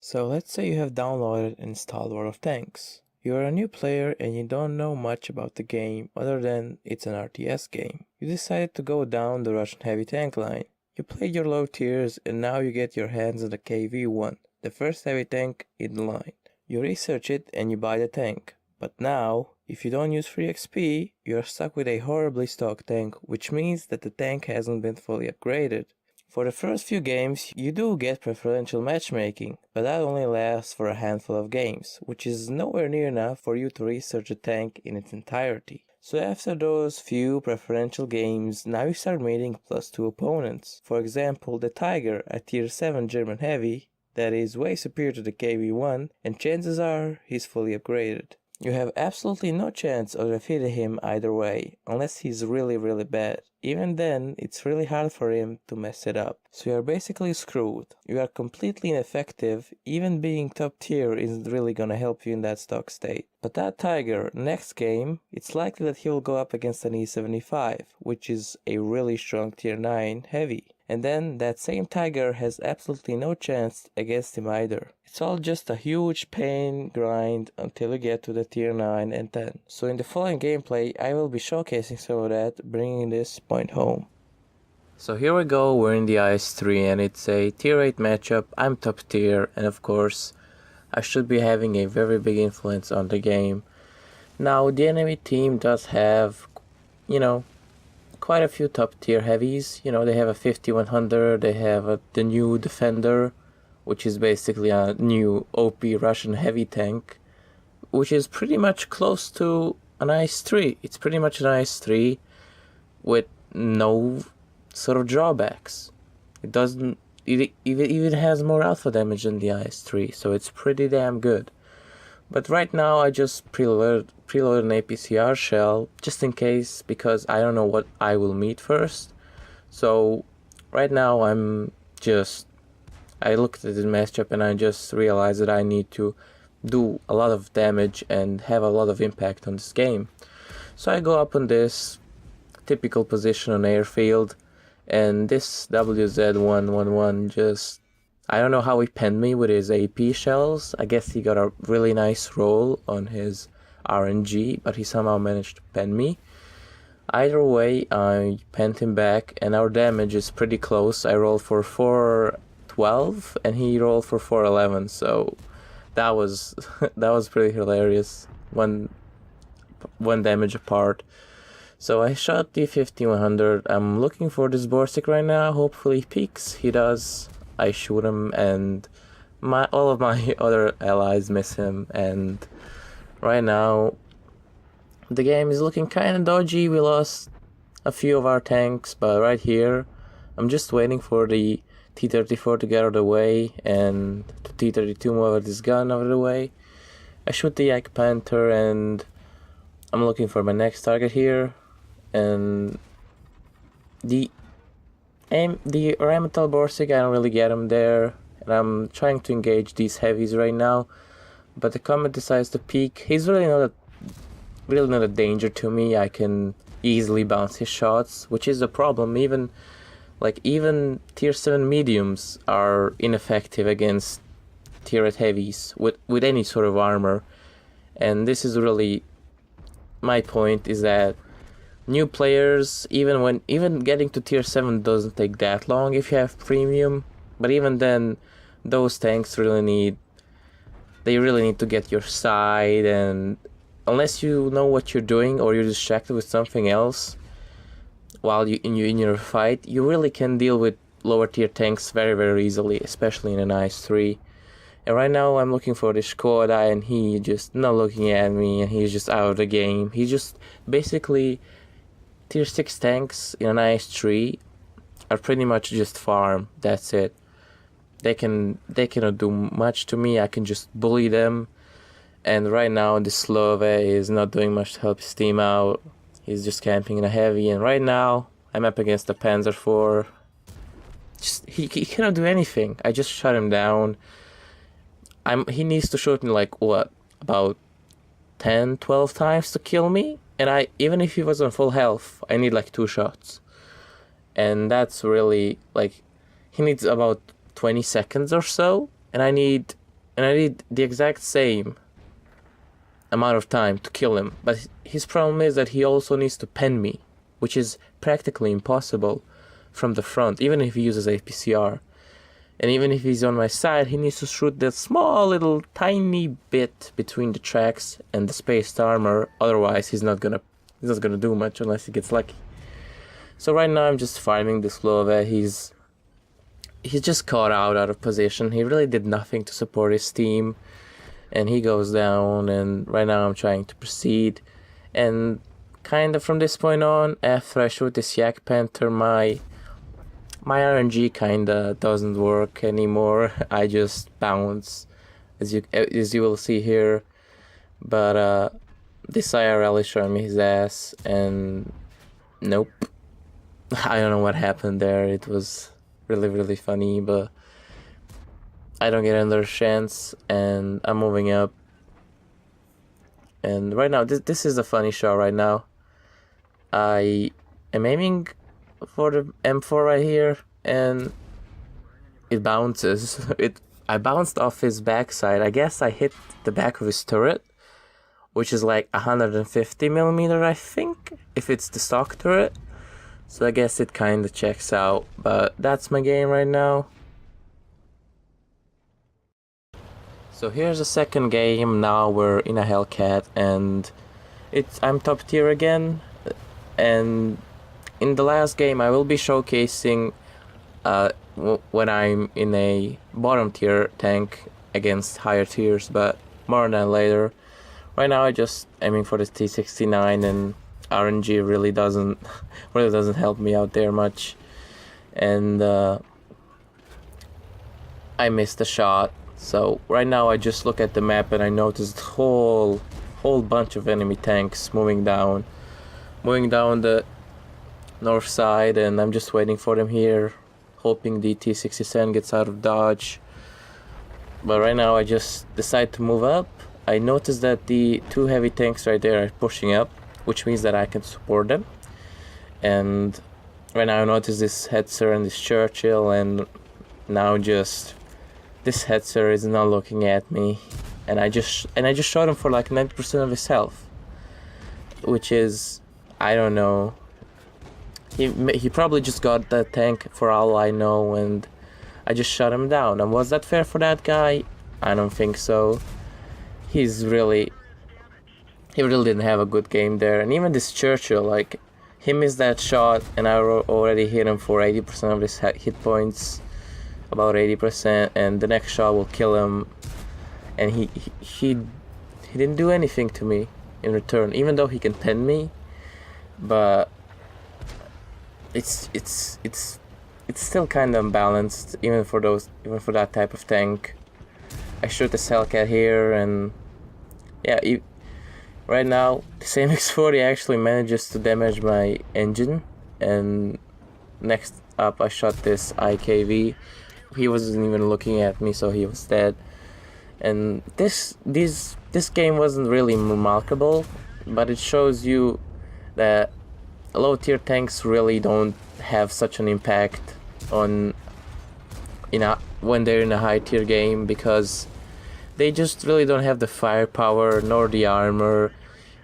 So let's say you have downloaded and installed World of Tanks. You are a new player and you don't know much about the game other than it's an RTS game. You decided to go down the Russian heavy tank line. You played your low tiers and now you get your hands on the KV-1, the first heavy tank in the line. You research it and you buy the tank. But now, if you don't use free XP, you're stuck with a horribly stock tank, which means that the tank hasn't been fully upgraded. For the first few games, you do get preferential matchmaking, but that only lasts for a handful of games, which is nowhere near enough for you to research a tank in its entirety. So after those few preferential games, now you start meeting +2 opponents. For example, the Tiger, a tier 7 German heavy, that is way superior to the KV-1, and chances are he's fully upgraded. You have absolutely no chance of defeating him either way, unless he's really bad. Even then, it's really hard for him to mess it up. So you are basically screwed. You are completely ineffective, even being top tier isn't really gonna help you in that stock state. But that Tiger, next game, it's likely that he will go up against an E75, which is a really strong tier 9 heavy. And then that same Tiger has absolutely no chance against him either. It's all just a huge pain grind until you get to the tier 9 and 10. So in the following gameplay, I will be showcasing some of that, bringing this point home. So here we go, we're in the IS-3 and it's a tier 8 matchup. I'm top tier and of course I should be having a very big influence on the game. Now the enemy team does have, quite a few top tier heavies. They have a 5100, they have the new Defender, which is basically a new OP Russian heavy tank, which is pretty much close to an IS-3. It's pretty much an IS-3 with no sort of drawbacks. It even has more alpha damage than the IS-3, so it's pretty damn good. But right now I just preloaded an APCR shell just in case, because I don't know what I will meet first. So right now I looked at the matchup and I just realized that I need to do a lot of damage and have a lot of impact on this game. So I go up on this typical position on airfield, and this WZ111 I don't know how he penned me with his AP shells. I guess he got a really nice roll on his RNG, but he somehow managed to pen me. Either way, I penned him back, and our damage is pretty close. I rolled for 412, and he rolled for 411, so that was pretty hilarious. One damage apart. So I shot the 5100. I'm looking for this Borsig right now. Hopefully he peeks. He does. I shoot him, and all of my other allies miss him, and right now the game is looking kind of dodgy. We lost a few of our tanks, but right here I'm just waiting for the T-34 to get out of the way and the T-32 move out this gun out of the way. I shoot the Yak Panther and I'm looking for my next target here, and the Rheinmetall Borsig, I don't really get him there, and I'm trying to engage these heavies right now, but the Comet decides to peek. He's really not a danger to me. I can easily bounce his shots, which is a problem. Even tier 7 mediums are ineffective against tier 8 heavies with any sort of armor, and this is really my point, is that new players, even getting to tier 7 doesn't take that long if you have premium, but even then those tanks really need to get your side, and unless you know what you're doing or you're distracted with something else while in your fight, you really can deal with lower tier tanks very easily, especially in an IS-3. And right now I'm looking for the Skoda, and he just not looking at me, and he's just out of the game. He's just basically tier 6 tanks in an IS-3 are pretty much just farm. That's it. They cannot do much to me. I can just bully them. And right now the Slove is not doing much to help his team out. He's just camping in a heavy, and right now I'm up against the Panzer IV. He cannot do anything. I just shut him down. He needs to shoot me about 10-12 times to kill me, and even if he was on full health, I need 2 shots. And that's really he needs about 20 seconds or so, and I need and I did the exact same amount of time to kill him, but his problem is that he also needs to pen me, which is practically impossible from the front, even if he uses APCR. And even if he's on my side, he needs to shoot that small little tiny bit between the tracks and the spaced armor, otherwise he's not gonna do much unless he gets lucky. So right now I'm just farming this Love. He's just caught out of position. He really did nothing to support his team, and he goes down, and right now I'm trying to proceed. And kind of from this point on, after I shoot this Yak Panther, my RNG kinda doesn't work anymore. I just bounce, as you will see here. But this IRL is showing me his ass, and nope. I don't know what happened there. It was really, really funny, but I don't get another chance, and I'm moving up. And right now, this is a funny shot right now. I am aiming for the M4 right here, and it bounces. I bounced off his backside. I guess I hit the back of his turret, which is like 150mm, I think, if it's the stock turret. So I guess it kinda checks out, but that's my game right now. So here's a second game. Now we're in a Hellcat, and I'm top tier again. And in the last game, I will be showcasing when I'm in a bottom tier tank against higher tiers, but more on that later. Right now, I just aiming for the T69, and RNG really doesn't help me out there much. And I missed a shot. So right now I just look at the map and I noticed whole bunch of enemy tanks moving down the north side, and I'm just waiting for them here, hoping the T67 gets out of dodge. But right now I just decide to move up. I noticed that the two heavy tanks right there are pushing up, which means that I can support them. And right now I notice this Hetzer and this Churchill, and now just this Hetzer is not looking at me, and I just shot him for like 90% of his health, which is, I don't know. He probably just got that tank for all I know, and I just shot him down. And was that fair for that guy? I don't think so. He really didn't have a good game there. And even this Churchill, like, he missed that shot, and I already hit him for 80% of his hit points. About 80%, and the next shot will kill him, and he didn't do anything to me in return, even though he can pen me. But it's still kind of unbalanced, even for that type of tank. I shoot this Hellcat here, and yeah, right now this MX-40 actually manages to damage my engine, and next up I shot this IKV. He wasn't even looking at me, so he was dead. And this game wasn't really remarkable, but it shows you that low tier tanks really don't have such an impact on when they're in a high tier game, because they just really don't have the firepower nor the armor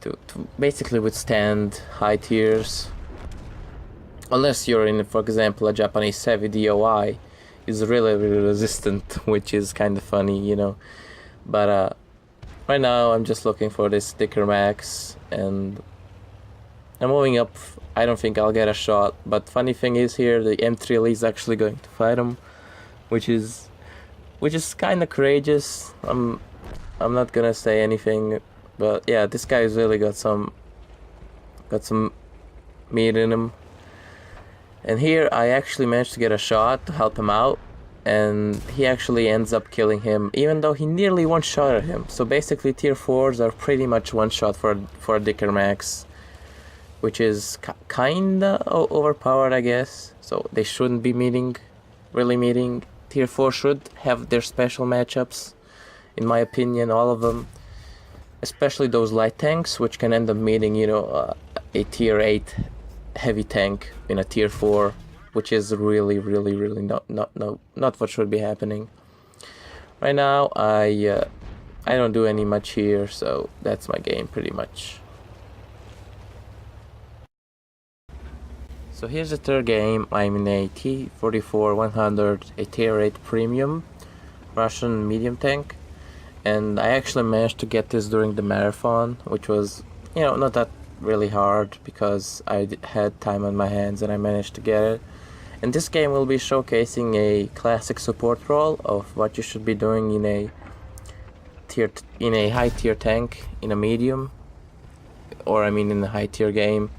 to basically withstand high tiers, unless you're in, for example, a Japanese heavy DOI. Is really resistant, which is kind of funny, you know. But right now I'm just looking for this sticker max, and I'm moving up. I don't think I'll get a shot, but funny thing is here the M3 Elite is actually going to fight him, which is kind of courageous. I'm not gonna say anything, but yeah, this guy's really got some meat in him. And here I actually managed to get a shot to help him out, and he actually ends up killing him, even though he nearly one-shotted him. So basically tier 4s are pretty much one-shot for a Dicker Max, which is kinda overpowered, I guess. So they shouldn't be really meeting. Tier 4 should have their special matchups, in my opinion, all of them. Especially those light tanks, which can end up meeting, you know, a tier 8 heavy tank in a tier 4, which is really not what should be happening. Right now, I don't do any much here, so that's my game pretty much. So here's the third game. I'm in a T-44-100, a tier 8 premium Russian medium tank, and I actually managed to get this during the marathon, which was, not that really hard because I had time on my hands and I managed to get it. And this game will be showcasing a classic support role of what you should be doing in a high tier tank, in a medium, or in a high tier game.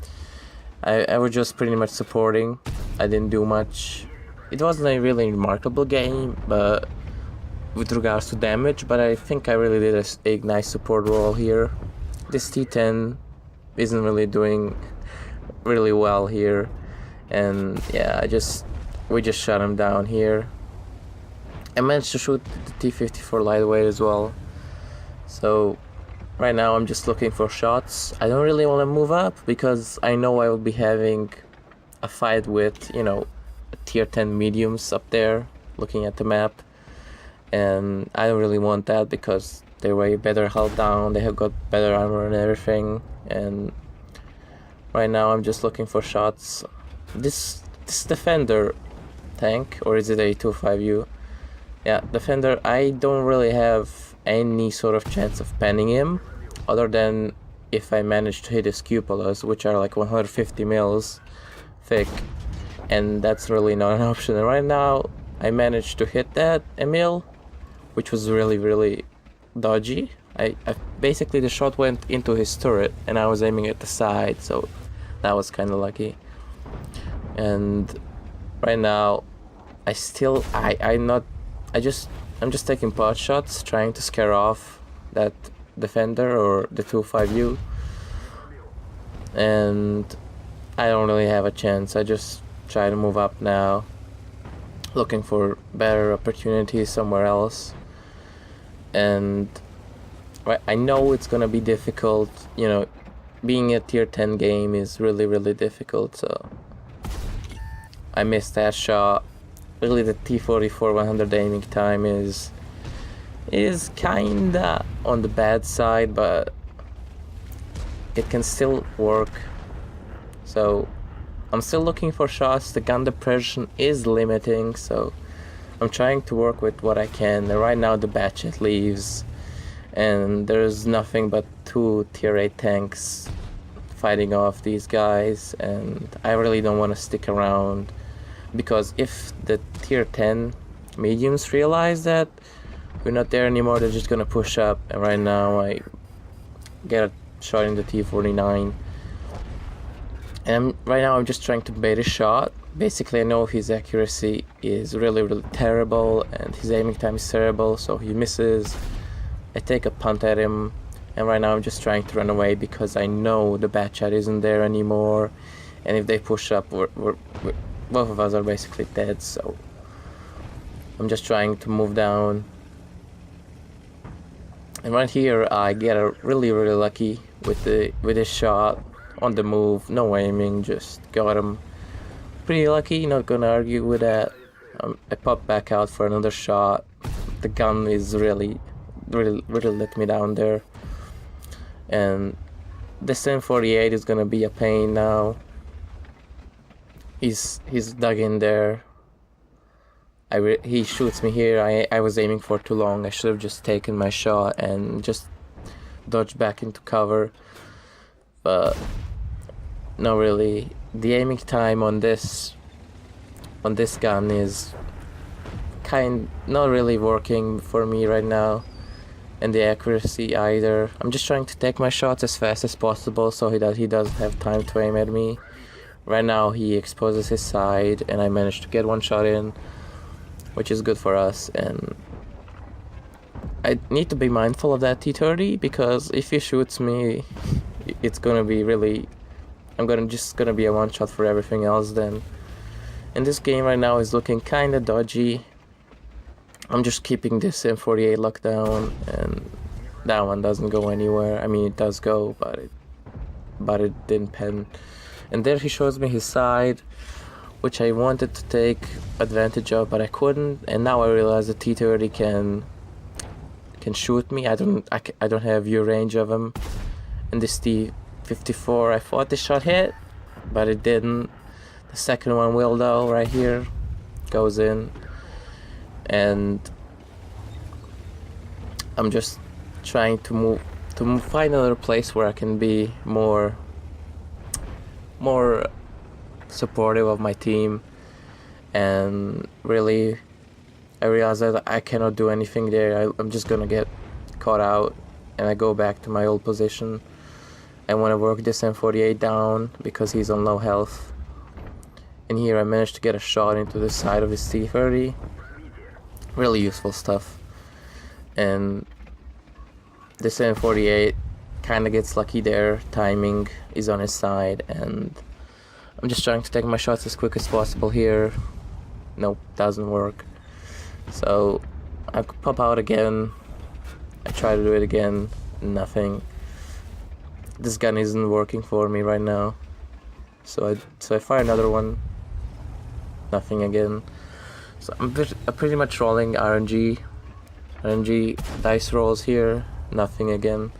I was just pretty much supporting. I didn't do much. It wasn't a really remarkable game, but with regards to damage, but I think I really did a nice support role here. This T10 isn't really doing really well here, and yeah, we just shut him down here. I managed to shoot the T-54 lightweight as well, so right now I'm just looking for shots. I don't really want to move up because I know I will be having a fight with, tier 10 mediums up there looking at the map, and I don't really want that because they're way better held down, they have got better armor and everything, and right now I'm just looking for shots. This Defender tank, or is it a 25U? Yeah, Defender, I don't really have any sort of chance of penning him, other than if I manage to hit his cupolas, which are like 150 mils thick, and that's really not an option. And right now I managed to hit that a mil, which was really, really dodgy. I basically, the shot went into his turret and I was aiming at the side, so that was kind of lucky. And right now I'm just taking pot shots, trying to scare off that Defender or the 25U, and I don't really have a chance. I just try to move up now, looking for better opportunities somewhere else. And I know it's gonna be difficult, being a tier 10 game is really, really difficult, so I missed that shot. Really, the T-44-100 aiming time is kinda on the bad side, but it can still work. So I'm still looking for shots. The gun depression is limiting, so I'm trying to work with what I can. Right now the batchet leaves, and there's nothing but 2 tier 8 tanks fighting off these guys, and I really don't want to stick around, because if the tier 10 mediums realize that we're not there anymore, they're just gonna push up. And right now I get a shot in the T-49, and right now I'm just trying to bait a shot. Basically, I know his accuracy is really, really terrible and his aiming time is terrible, so he misses. I take a punt at him, and right now I'm just trying to run away because I know the batchet isn't there anymore, and if they push up, we're both of us are basically dead. So I'm just trying to move down, and right here I get a really, really lucky with this shot on the move, no aiming, just got him. Pretty lucky, not gonna argue with that. I pop back out for another shot. The gun is really let me down there, and this M48 is gonna be a pain now. He's dug in there. He shoots me here. I was aiming for too long. I should have just taken my shot and just dodged back into cover, but no, really. The aiming time on this gun is not really working for me right now, and the accuracy either. I'm just trying to take my shots as fast as possible so he doesn't have time to aim at me. Right now he exposes his side, and I managed to get one shot in, which is good for us. And I need to be mindful of that T-30, because if he shoots me, it's gonna be really, just gonna be a one shot for everything else then. And this game right now is looking kinda dodgy. I'm just keeping this M48 locked down, and that one doesn't go anywhere. I mean, it does go, but it didn't pen. And there he shows me his side, which I wanted to take advantage of, but I couldn't. And now I realize the T-30 can can shoot me. I don't have view range of him. And this T-54, I thought the shot hit, but it didn't. The second one will though, right here, goes in, and I'm just trying to find another place where I can be more supportive of my team. And really, I realized that I cannot do anything there. I'm just gonna get caught out, and I go back to my old position. I want to work this M48 down because he's on low health. And here I managed to get a shot into the side of his T-30. Really useful stuff. And this M48 kind of gets lucky there. Timing is on his side, and I'm just trying to take my shots as quick as possible here. Nope, doesn't work. So I pop out again. I try to do it again. Nothing. This gun isn't working for me right now. So I fire another one. Nothing again. So I'm pretty much rolling RNG dice rolls here. Nothing again.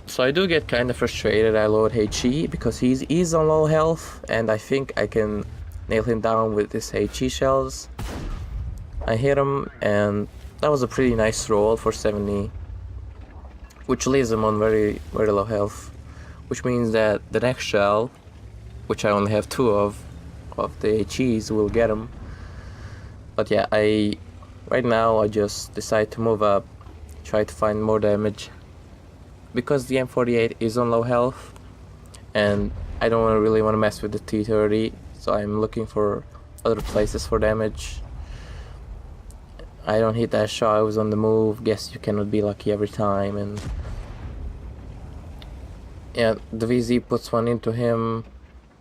So I do get kind of frustrated. I load HE because he's on low health, and I think I can nail him down with this HE shells. I hit him, and that was a pretty nice roll for 70, which leaves him on very low health, which means that the next shell, which I only have 2 of the HEs, will get him. But yeah, right now I just decide to move up, try to find more damage, because the M48 is on low health, and I don't really want to mess with the T-30, so I'm looking for other places for damage. I don't hit that shot, I was on the move. Guess you cannot be lucky every time. And yeah, the VZ puts one into him,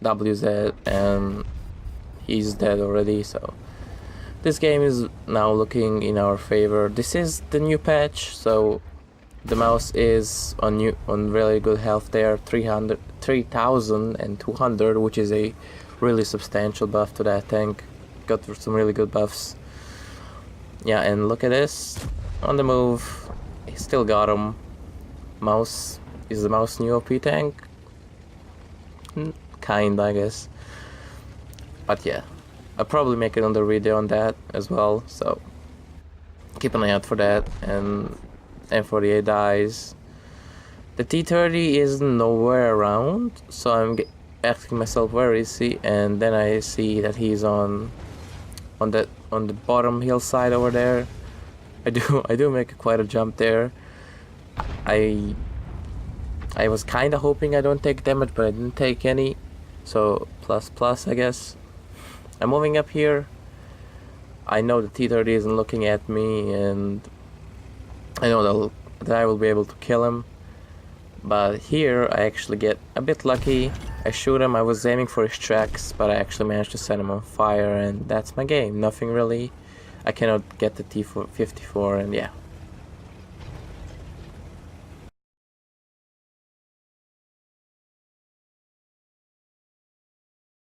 WZ, and he's dead already. So this game is now looking in our favor. This is the new patch, so the mouse is on really good health there, 3,200, which is a really substantial buff to that tank. Got some really good buffs. Yeah, and look at this, on the move, he still got him. Mouse, is the mouse new OP tank? Kinda, I guess. But yeah, I'll probably make another video on that as well, so keep an eye out for that. And M48 dies. The T-30 is nowhere around, so I'm asking myself, where is he? And then I see that he's on the bottom hillside over there. I do make quite a jump there. I was kind of hoping I don't take damage, but I didn't take any, so plus I guess. I'm moving up here. I know the T-30 isn't looking at me, and I know that I will be able to kill him. But here I actually get a bit lucky. I shoot him, I was aiming for his tracks, but I actually managed to set him on fire, and that's my game. Nothing really. I cannot get the T-54, and yeah.